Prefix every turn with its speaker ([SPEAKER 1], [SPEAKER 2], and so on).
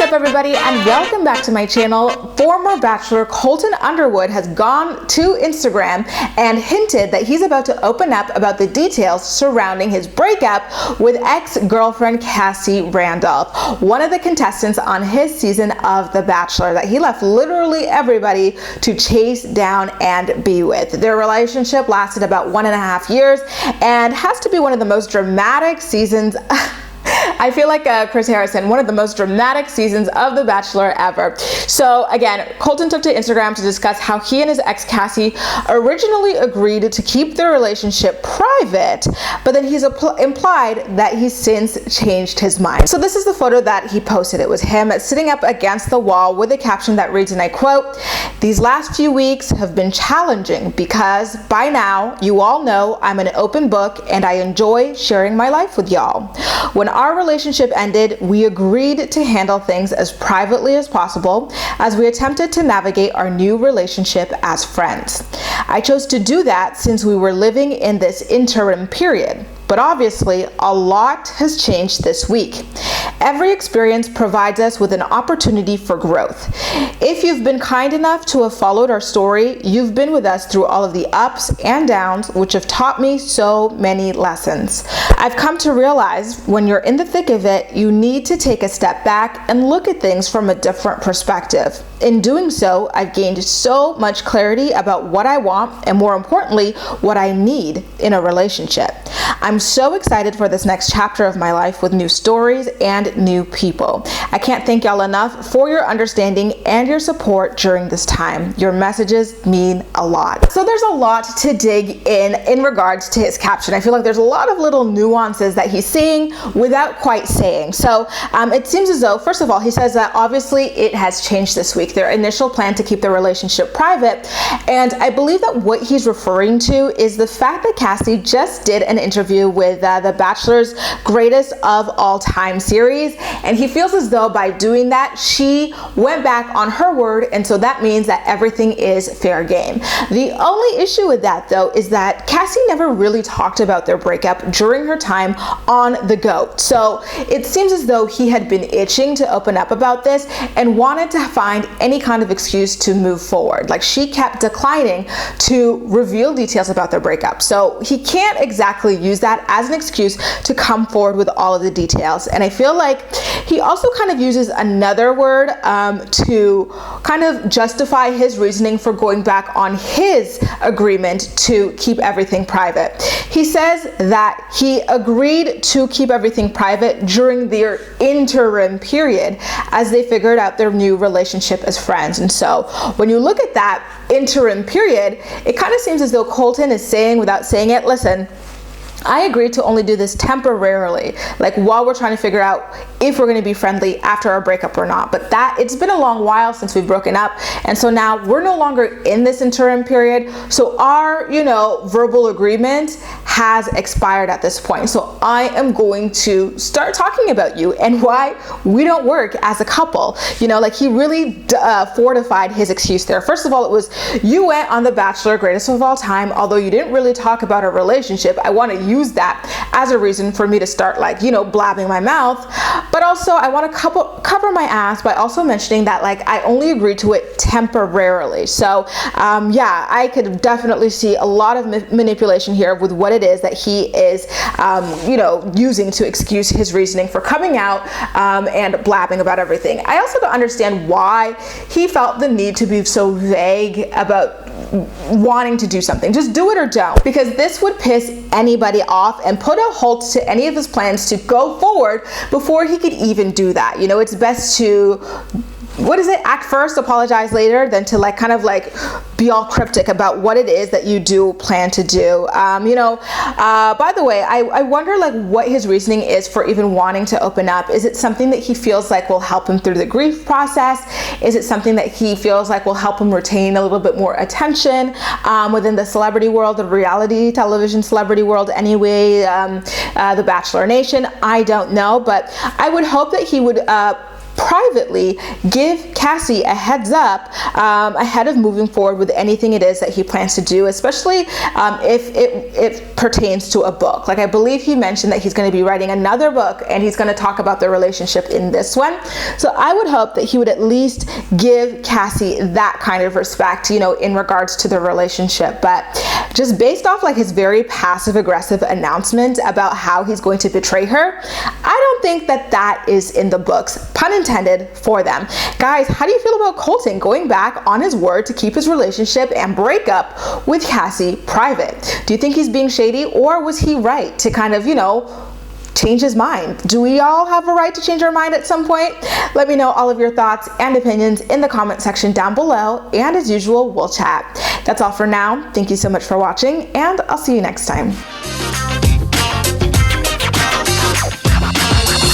[SPEAKER 1] up, everybody, and welcome back to my channel. Former Bachelor Colton Underwood has gone to Instagram and hinted that he's about to open up about the details surrounding his breakup with ex-girlfriend Cassie Randolph, one of the contestants on his season of The Bachelor that he left literally everybody to chase down and be with. Their relationship lasted about 1.5 years and has to be one of the most dramatic seasons I feel like Chris Harrison, one of the most dramatic seasons of The Bachelor ever. So again, Colton took to Instagram to discuss how he and his ex Cassie originally agreed to keep their relationship private, but then he's implied that he's since changed his mind. So this is the photo that he posted. It was him sitting up against the wall with a caption that reads, and I quote, "These last few weeks have been challenging because by now you all know I'm an open book and I enjoy sharing my life with y'all. When our relationship ended, we agreed to handle things as privately as possible as we attempted to navigate our new relationship as friends. I chose to do that since we were living in this interim period. But obviously, a lot has changed this week. Every experience provides us with an opportunity for growth. If you've been kind enough to have followed our story, you've been with us through all of the ups and downs, which have taught me so many lessons. I've come to realize when you're in the thick of it, you need to take a step back and look at things from a different perspective. In doing so, I've gained so much clarity about what I want and, more importantly, what I need in a relationship. I'm so excited for this next chapter of my life with new stories and new people. I can't thank y'all enough for your understanding and your support during this time. Your messages mean a lot." So there's a lot to dig in regards to his caption. I feel like there's a lot of little nuances that he's saying without quite saying. So it seems as though, first of all, he says that obviously it has changed this week. Their initial plan to keep their relationship private. And I believe that what he's referring to is the fact that Cassie just did an interview with The Bachelor's Greatest of All Time series. And he feels as though by doing that, she went back on her word. And so that means that everything is fair game. The only issue with that, though, is that Cassie never really talked about their breakup during her time on The GOAT. So it seems as though he had been itching to open up about this and wanted to find any kind of excuse to move forward. Like, she kept declining to reveal details about their breakup. So he can't exactly use that as an excuse to come forward with all of the details. And I feel like he also kind of uses another word to kind of justify his reasoning for going back on his agreement to keep everything private. He says that he agreed to keep everything private during their interim period as they figured out their new relationship as friends. And so when you look at that interim period, it kind of seems as though Colton is saying, without saying it, listen, I agreed to only do this temporarily, like while we're trying to figure out if we're going to be friendly after our breakup or not. But it's been a long while since we've broken up. And so now we're no longer in this interim period. So our, verbal agreement has expired at this point. So I am going to start talking about you and why we don't work as a couple. Like he really fortified his excuse there. First of all, it was, you went on The Bachelor Greatest of All Time, although you didn't really talk about a relationship. I want to use that as a reason for me to start blabbing my mouth. But also I want to cover my ass by also mentioning that I only agreed to it temporarily. So yeah, I could definitely see a lot of manipulation here with what it is that he is using to excuse his reasoning for coming out and blabbing about everything. I also don't understand why he felt the need to be so vague about wanting to do something. Just do it or don't, because this would piss anybody off and put a halt to any of his plans to go forward before he could even do that. It's best to, act first, apologize later, than to be all cryptic about what it is that you do plan to do. By the way, I wonder what his reasoning is for even wanting to open up. Is it something that he feels like will help him through the grief process? Is it something that he feels like will help him retain a little bit more attention within the celebrity world, the reality television celebrity world anyway, the Bachelor Nation? I don't know, but I would hope that he would privately give Cassie a heads up ahead of moving forward with anything it is that he plans to do, especially if it pertains to a book. Like, I believe he mentioned that he's going to be writing another book and he's going to talk about their relationship in this one. So I would hope that he would at least give Cassie that kind of respect, you know, in regards to the relationship. But just based off like his very passive aggressive announcement about how he's going to betray her, I don't think that that is in the books, pun intended, for them. Guys, how do you feel about Colton going back on his word to keep his relationship and breakup with Cassie private? Do you think he's being shady, or was he right to kind of, you know, change his mind? Do we all have a right to change our mind at some point? Let me know all of your thoughts and opinions in the comment section down below, and as usual, we'll chat. That's all for now. Thank you so much for watching, and I'll see you next time.